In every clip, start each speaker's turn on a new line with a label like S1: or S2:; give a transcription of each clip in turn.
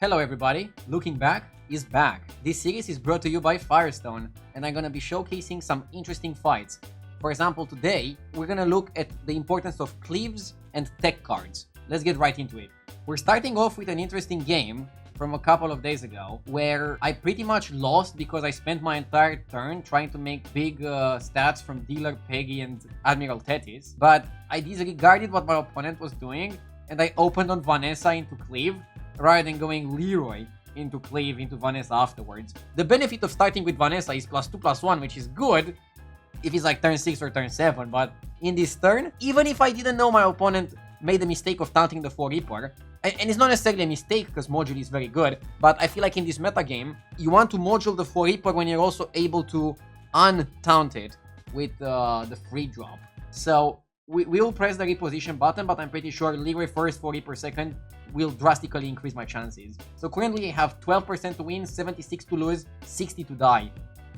S1: Hello everybody, Looking Back is back. This series is brought to you by Hearthstone, and I'm gonna be showcasing some interesting fights. For example, today, we're gonna look at the importance of cleaves and tech cards. Let's get right into it. We're starting off with an interesting game from a couple of days ago, where I pretty much lost because I spent my entire turn trying to make big stats from Dealer, Peggy, and Admiral Tetis, but I disregarded what my opponent was doing, and I opened on Vanessa into cleave, rather than going Leroy into cleave into Vanessa afterwards. The benefit of starting with Vanessa is +2/+1, which is good if it's like turn 6 or turn 7, but in this turn, even if I didn't know my opponent made the mistake of taunting the 4 Reaper, and it's not necessarily a mistake because module is very good, but I feel like in this meta game, you want to module the 4 Reaper when you're also able to untaunt it with the free drop. So we will press the reposition button, but I'm pretty sure Leroy first, 4 Reaper second will drastically increase my chances. So currently I have 12% to win, 76 to lose, 60 to die.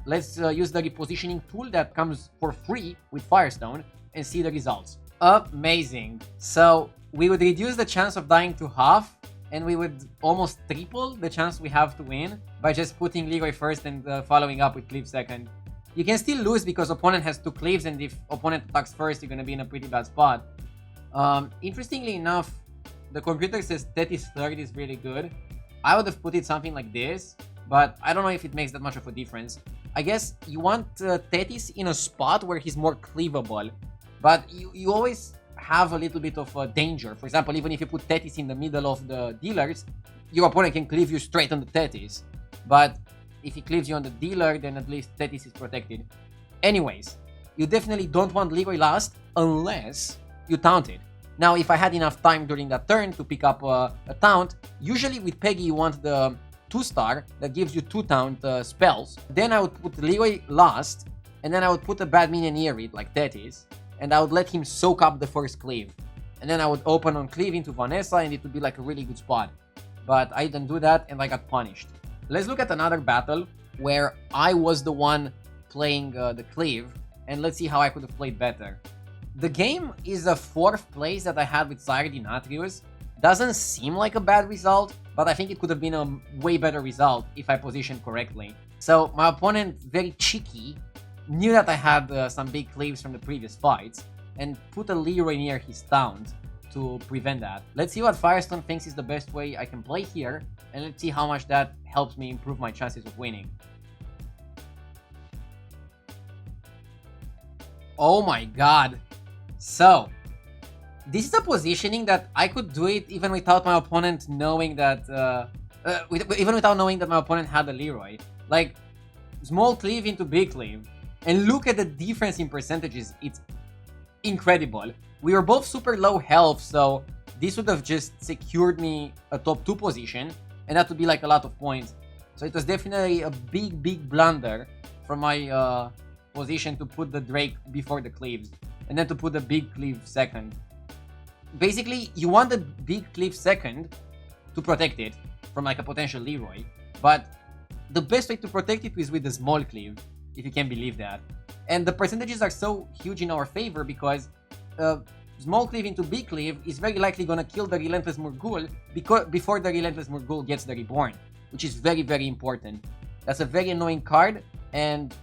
S1: Let's use the repositioning tool that comes for free with Firestone and see the results. Amazing. So we would reduce the chance of dying to half, and we would almost triple the chance we have to win by just putting Leroy first and following up with Cleave second. You can still lose because opponent has 2 cleaves, and if opponent attacks first, you're gonna be in a pretty bad spot. Interestingly enough, the computer says Tetis third is really good. I would have put it something like this, but I don't know if it makes that much of a difference. I guess you want Tetis in a spot where he's more cleavable, but you always have a little bit of danger. For example, even if you put Tetis in the middle of the dealers, your opponent can cleave you straight on the Tetis. But if he cleaves you on the dealer, then at least Tetis is protected. Anyways, you definitely don't want Leroy last unless you taunt it. Now, if I had enough time during that turn to pick up a taunt, usually with Peggy you want the 2-star that gives you 2 taunt spells. Then I would put Leroy last, and then I would put a bad minion near it, like Tetis, and I would let him soak up the first cleave. And then I would open on cleave into Vanessa, and it would be like a really good spot. But I didn't do that, and I got punished. Let's look at another battle where I was the one playing the cleave, and let's see how I could have played better. The game is a 4th place that I had with Cyrdi Natrius. Doesn't seem like a bad result, but I think it could have been a way better result if I positioned correctly. So my opponent, very cheeky, knew that I had some big cleaves from the previous fights, and put a Leroy near his taunt to prevent that. Let's see what Firestone thinks is the best way I can play here, and let's see how much that helps me improve my chances of winning. Oh my god. So, this is a positioning that I could do it even without my opponent knowing that, even without knowing that my opponent had a Leroy. Like, small cleave into big cleave. And look at the difference in percentages, it's incredible. We were both super low health, so this would have just secured me a top 2 position, and that would be like a lot of points. So it was definitely a big blunder from my position to put the Drake before the cleaves, and then to put the big cleave second. Basically, you want the big cleave second to protect it from like a potential Leroy, but the best way to protect it is with the small cleave, if you can believe that. And the percentages are so huge in our favor because small cleave into big cleave is very likely gonna kill the Relentless Murghul before the Relentless Murghul gets the Reborn, which is very important. That's a very annoying card, and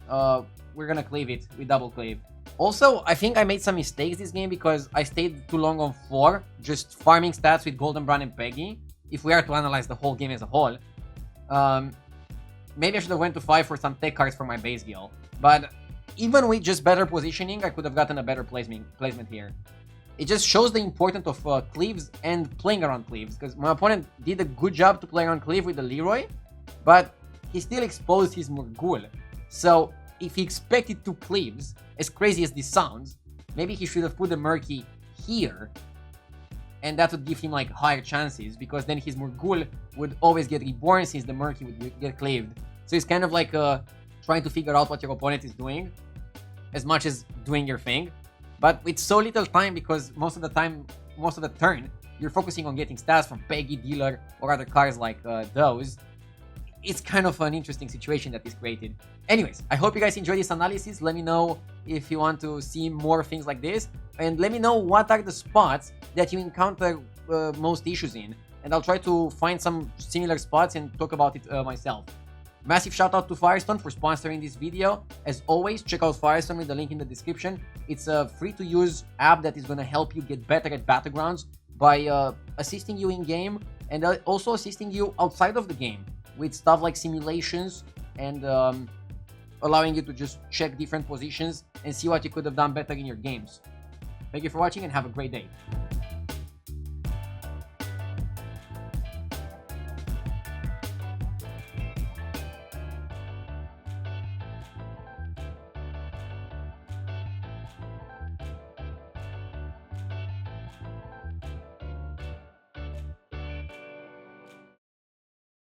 S1: we're gonna cleave it with double cleave. Also, I think I made some mistakes this game because I stayed too long on 4, just farming stats with Golden Brown and Peggy, if we are to analyze the whole game as a whole. Maybe I should have went to 5 for some tech cards for my base guild, but even with just better positioning, I could have gotten a better placement here. It just shows the importance of cleaves and playing around cleaves, because my opponent did a good job to play around cleave with the Leroy, but he still exposed his Murghul. So if he expected 2 cleaves, as crazy as this sounds, maybe he should have put the Murky here, and that would give him like higher chances, because then his Murghul would always get reborn since the Murky would get cleaved. So it's kind of like trying to figure out what your opponent is doing, as much as doing your thing. But with so little time, because most of the turn, you're focusing on getting stats from Peggy, Dealer, or other cards like those. It's kind of an interesting situation that is created. Anyways, I hope you guys enjoyed this analysis. Let me know if you want to see more things like this, and let me know what are the spots that you encounter most issues in. and I'll try to find some similar spots and talk about it myself. Massive shout out to Firestone for sponsoring this video. As always, check out Firestone with the link in the description. It's a free to use app that is going to help you get better at Battlegrounds by assisting you in game and also assisting you outside of the game with stuff like simulations and allowing you to just check different positions and see what you could have done better in your games. Thank you for watching and have a great day.